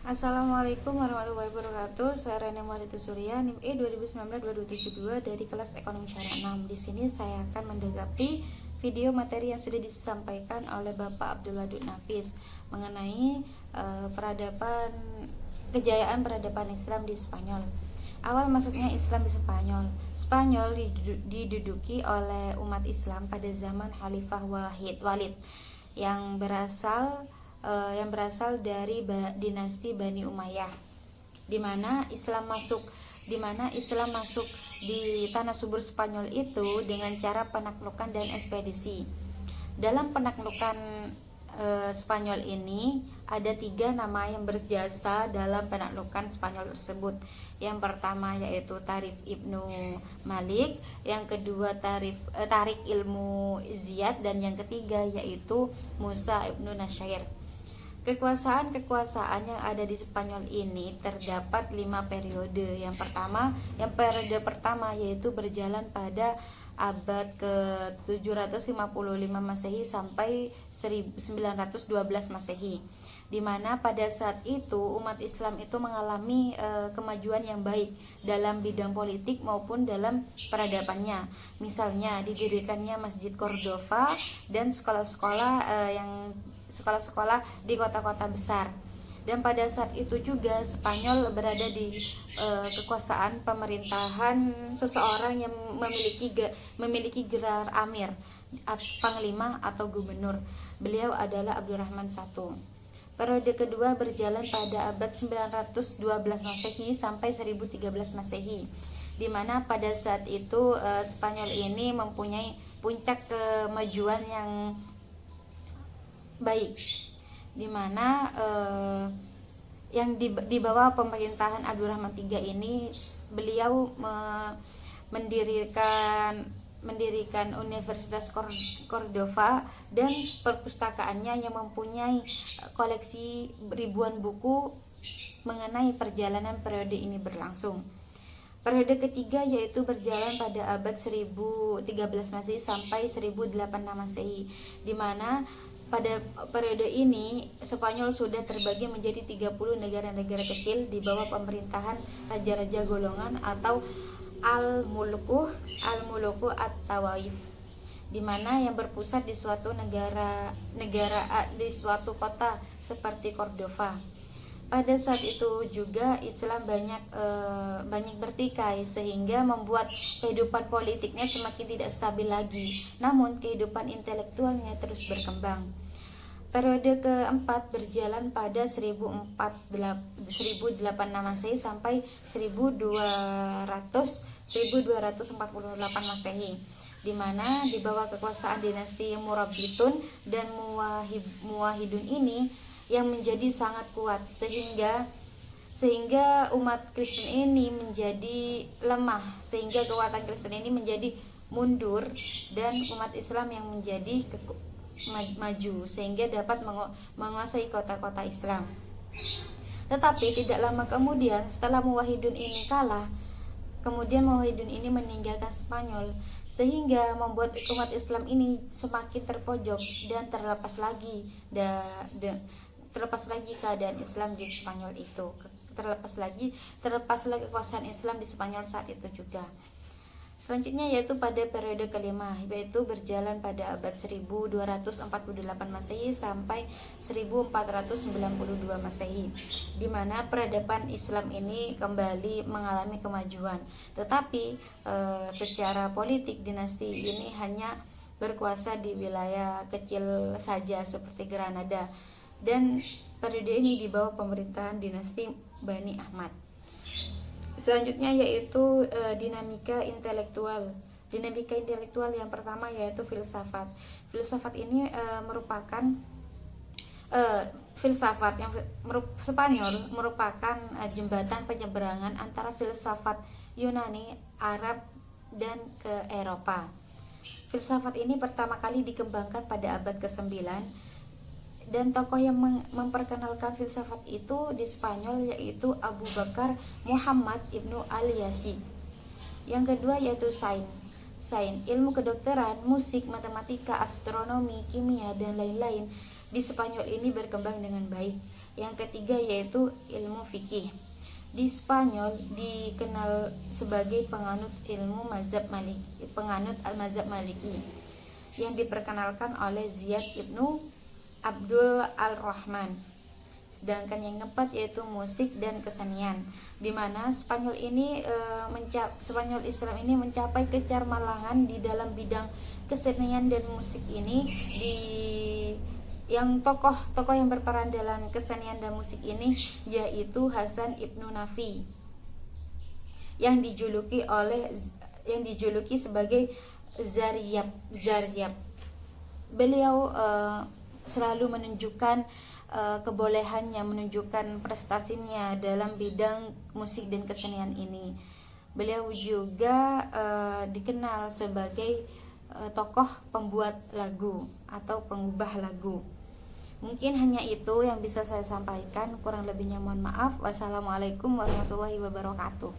Assalamualaikum warahmatullahi wabarakatuh. Saya Rene Maritu Surya, NIM E 2019-2272 dari kelas Ekonomi Syariah 6. Di sini saya akan mendengkapi video materi yang sudah disampaikan oleh Bapak Abdullah Dut Nafis mengenai kejayaan peradaban Islam di Spanyol. Awal masuknya Islam di Spanyol. Spanyol diduduki oleh umat Islam pada zaman Khalifah Walid yang berasal dari dinasti Bani Umayyah, di mana Islam masuk di tanah subur Spanyol itu dengan cara penaklukan dan ekspedisi. Dalam penaklukan Spanyol ini ada 3 nama yang berjasa dalam penaklukan Spanyol tersebut. Yang pertama yaitu Tarif Ibnu Malik, yang kedua Tarik Ilmu Ziyad, dan yang ketiga yaitu Musa Ibnu Nasyair. Kekuasaan yang ada di Spanyol ini terdapat 5 periode. Yang periode pertama yaitu berjalan pada abad ke-755 Masehi sampai 1912 Masehi, di mana pada saat itu umat Islam itu mengalami kemajuan yang baik dalam bidang politik maupun dalam peradabannya. Misalnya didirikannya Masjid Cordova dan sekolah-sekolah di kota-kota besar. Dan pada saat itu juga Spanyol berada di kekuasaan pemerintahan seseorang yang memiliki gelar Amir, Panglima atau Gubernur. Beliau adalah Abdurrahman I. Periode kedua berjalan pada abad 912 Masehi sampai 1013 Masehi, di mana pada saat itu Spanyol ini mempunyai puncak kemajuan yang baik, di mana yang di bawah pemerintahan Abdurrahman III ini beliau mendirikan Universitas Cordova dan perpustakaannya yang mempunyai koleksi ribuan buku mengenai perjalanan periode ini berlangsung. Periode ketiga yaitu berjalan pada abad 1013 Masehi sampai 1008 Masehi, di mana pada periode ini Spanyol sudah terbagi menjadi 30 negara-negara kecil di bawah pemerintahan raja-raja golongan atau al-muluku at-tawaif, di mana yang berpusat di suatu di suatu kota seperti Cordova. Pada saat itu juga Islam banyak bertikai sehingga membuat kehidupan politiknya semakin tidak stabil lagi. Namun kehidupan intelektualnya terus berkembang. Periode keempat berjalan pada 1008 Masehi sampai 1248 Masehi, di mana di bawah kekuasaan dinasti Murabitun dan Muwahhidun ini yang menjadi sangat kuat sehingga umat Kristen ini menjadi lemah, sehingga kekuatan Kristen ini menjadi mundur dan umat Islam yang menjadi maju sehingga dapat menguasai kota-kota Islam. Tetapi tidak lama kemudian setelah Muwahhidun ini kalah, kemudian Muwahhidun ini meninggalkan Spanyol sehingga membuat umat Islam ini semakin terpojok dan terlepas lagi keadaan Islam di Spanyol itu. Terlepas lagi kekuasaan Islam di Spanyol saat itu juga. Selanjutnya yaitu pada periode kelima, yaitu berjalan pada abad 1248 Masehi sampai 1492 Masehi, di mana peradaban Islam ini kembali mengalami kemajuan. Tetapi secara politik dinasti ini hanya berkuasa di wilayah kecil saja seperti Granada, dan periode ini di bawah pemerintahan dinasti Bani Ahmad. Selanjutnya yaitu dinamika intelektual. Dinamika intelektual yang pertama yaitu filsafat. Filsafat ini merupakan Spanyol merupakan jembatan penyeberangan antara filsafat Yunani, Arab, dan ke Eropa. Filsafat ini pertama kali dikembangkan pada abad ke-9, dan tokoh yang memperkenalkan filsafat itu di Spanyol yaitu Abu Bakar Muhammad Ibnu al-Yasi. Yang kedua yaitu sains, ilmu kedokteran, musik, matematika, astronomi, kimia, dan lain-lain di Spanyol ini berkembang dengan baik. Yang ketiga yaitu ilmu fikih. Di Spanyol dikenal sebagai penganut mazhab Maliki yang diperkenalkan oleh Ziyad ibnu Abdul al-Rahman. Sedangkan yang keempat yaitu musik dan kesenian, di mana Spanyol Islam ini mencapai kecermalangan di dalam bidang kesenian dan musik ini. Yang tokoh yang berperan dalam kesenian dan musik ini yaitu Hasan Ibnu Nafi yang dijuluki sebagai Zaryab. Beliau selalu menunjukkan kebolehannya, menunjukkan prestasinya dalam bidang musik dan kesenian ini. Beliau juga dikenal sebagai tokoh pembuat lagu atau pengubah lagu. Mungkin hanya itu yang bisa saya sampaikan, kurang lebihnya mohon maaf. Wassalamualaikum warahmatullahi wabarakatuh.